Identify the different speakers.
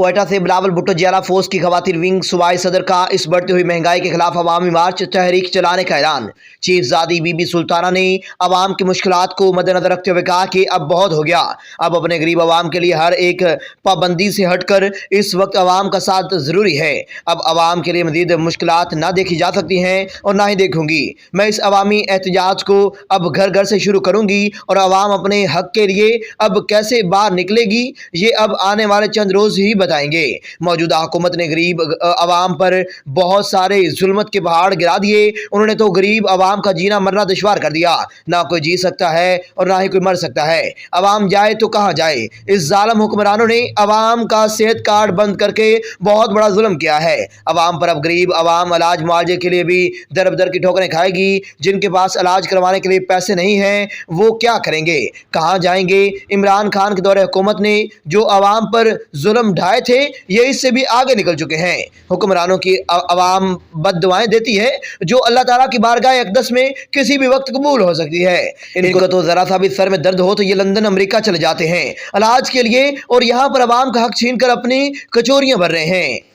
Speaker 1: कोयटा से बिलावल भुट्टो जियाला फोर्स की खवातीन विंग सूबाई सदर का इस बढ़ती हुई महंगाई के खिलाफ अवामी मार्च तहरीक चलाने का ऐलान। चीफ ज़ादी बीबी सुल्ताना ने अवाम की मुश्किलात को मद्देनजर रखते हुए कहा कि अब बहुत हो गया, अब अपने गरीब अवाम के लिए हर एक पाबंदी से हटकर इस वक्त अवाम का साथ ज़रूरी है। अब अवाम के लिए मज़ीद मुश्किलात ना देखी जा सकती हैं और ना ही देखूंगी। मैं इस अवामी एहतजाज को अब घर घर से शुरू करूंगी और अवाम अपने हक के लिए अब कैसे बाहर निकलेगी ये अब आने वाले चंद रोज ही बताएंगे। मौजूदा हुकूमत ने गरीब अवाम पर बहुत सारे जुल्मत के पहाड़ गिरा दिए। उन्होंने तो गरीब अवाम का जीना मरना दुश्वार कर दिया। ना कोई जी सकता है और ना ही कोई मर सकता है। अवाम जाए तो कहाँ जाए। इस जालिम हुक्मरानों ने अवाम का सेहत कार्ड बंद करके बहुत बड़ा जुल्म किया है। अवाम पर अब गरीब अवाम इलाज मुआवजे के लिए भी दर बदर की ठोकरें खाएगी। जिनके पास इलाज करवाने के लिए पैसे नहीं हैं वो क्या करेंगे, कहाँ जाएंगे। इमरान खान के दौरे हुकूमत ने जो अवाम पर जुल्म ढाए थे ये इससे भी आगे निकल चुके हैं। हुक्मरानों की अवाम बद्दुआएं देती है जो अल्लाह ताला की बारगाह अक़दस में किसी भी वक्त कबूल हो सकती है। इनको तो जरा सा भी सर में दर्द हो तो ये लंदन अमेरिका चले जाते हैं इलाज के लिए और यहाँ पर अवाम का हक छीन कर अपनी कचोरियां भर रहे हैं।